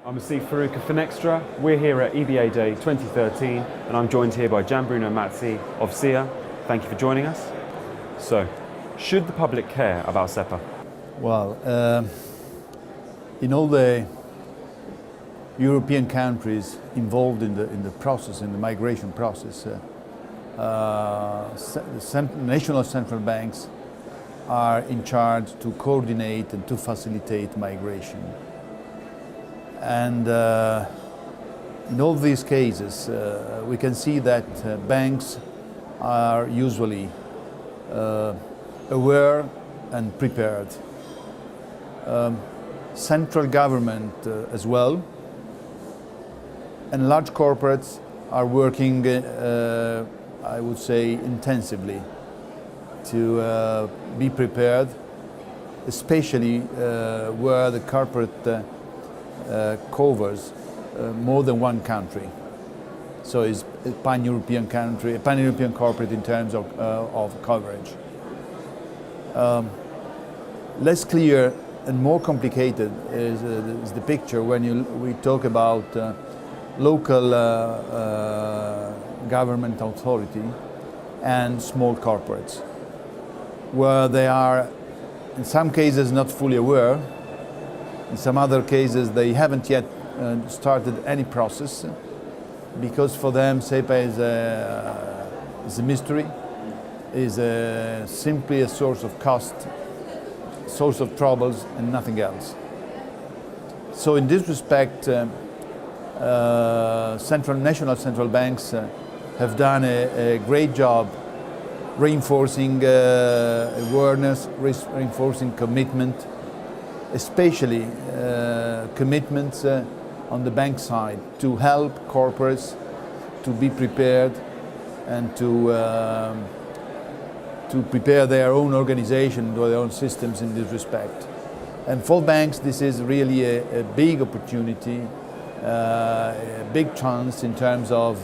I'm Asif Farouk of Finextra. We're here at EBA Day 2013 and I'm joined here by Gian Bruno Mazzi of SIA. Thank you for joining us. So, should the public care about Sepa? Well, in all the European countries involved in the process, in the migration process, national central banks are in charge to coordinate and to facilitate migration. And in all these cases, we can see that banks are usually aware and prepared. Central government as well, and large corporates are working, I would say, intensively to be prepared, especially where the corporate covers more than one country. So it's a pan-European country, a pan-European corporate in terms of coverage. Less clear and more complicated is the picture when we talk about local government authority and small corporates, where they are in some cases not fully aware. In some other cases they haven't yet started any process, because for them Sepa is a mystery, is simply a source of cost, source of troubles and nothing else. So in this respect, national central banks have done a great job reinforcing awareness, reinforcing commitment, especially commitments on the bank side to help corporates to be prepared and to prepare their own organization, their own systems in this respect. And for banks, this is really a big opportunity, a big chance in terms of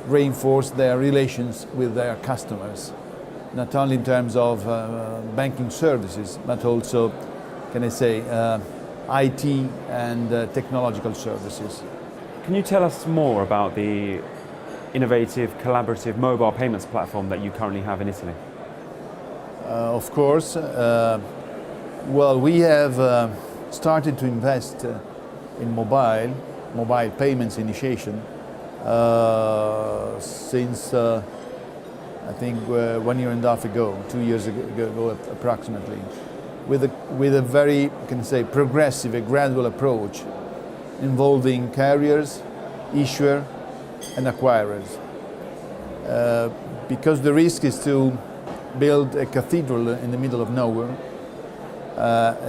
reinforce their relations with their customers, not only in terms of banking services, but also, can I say, IT and technological services. Can you tell us more about the innovative, collaborative mobile payments platform that you currently have in Italy? Of course. Well, we have started to invest in mobile payments initiation since I think 1 year and a half ago, 2 years ago approximately, with a very, can say, progressive, a gradual approach involving carriers, issuer and acquirers. Because the risk is to build a cathedral in the middle of nowhere.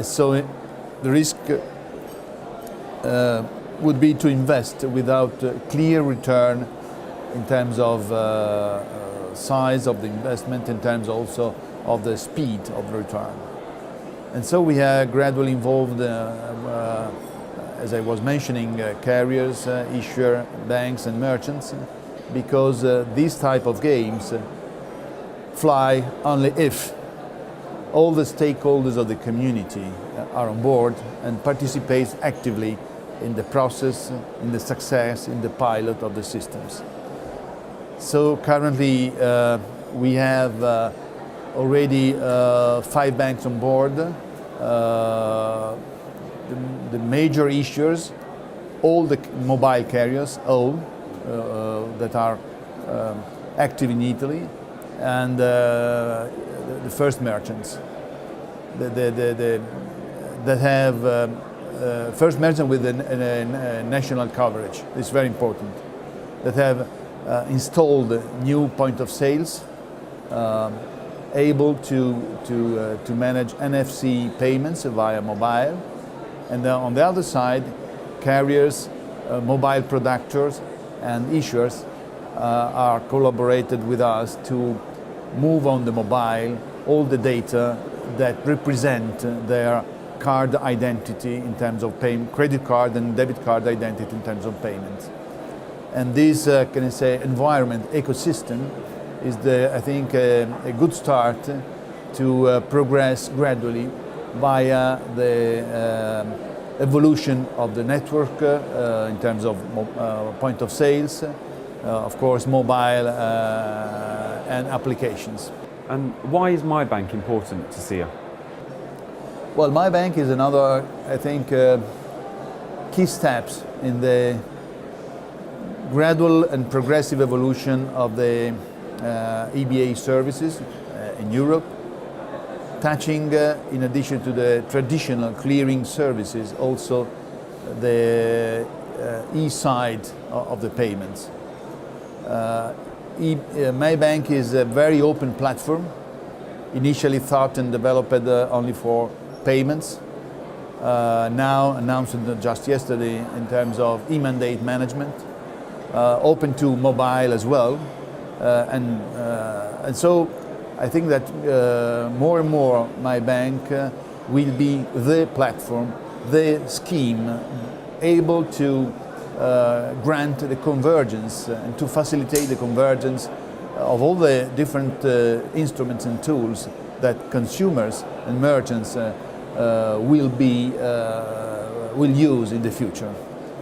So the risk would be to invest without clear return in terms of size of the investment, in terms also of the speed of the return. And so we are gradually involved, as I was mentioning, carriers, issuer, banks and merchants, because these type of games fly only if all the stakeholders of the community are on board and participate actively in the process, in the success, in the pilot of the systems. So currently we have already 5 banks on board, the major issuers, all the mobile carriers, all that are active in Italy, and the first merchants that have first merchants with a national coverage. It's very important. That have installed new point of sales, able to manage NFC payments via mobile, and then on the other side, carriers, mobile producers, and issuers are collaborated with us to move on the mobile all the data that represent their card identity in terms of payment, credit card and debit card identity in terms of payments. And this, can I say, environment, ecosystem is, I think, a good start to progress gradually via the evolution of the network in terms of point of sales, of course mobile and applications. And why is My Bank important to SIA? Well, My Bank is another, I think, key steps in the gradual and progressive evolution of the EBA services in Europe, touching, in addition to the traditional clearing services, also the e-side of the payments. My Bank is a very open platform, initially thought and developed only for payments, now announced just yesterday in terms of e-mandate management, open to mobile as well, and so I think that more and more My Bank will be the platform, the scheme able to grant the convergence and to facilitate the convergence of all the different instruments and tools that consumers and merchants will use in the future.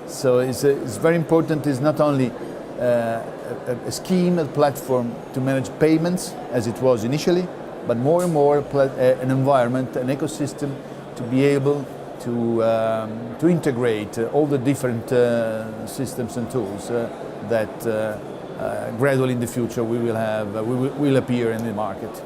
So it's very important. It's not only a scheme, a platform to manage payments as it was initially, but more and more an environment, an ecosystem to be able to integrate all the different systems and tools that gradually in the future will appear in the market.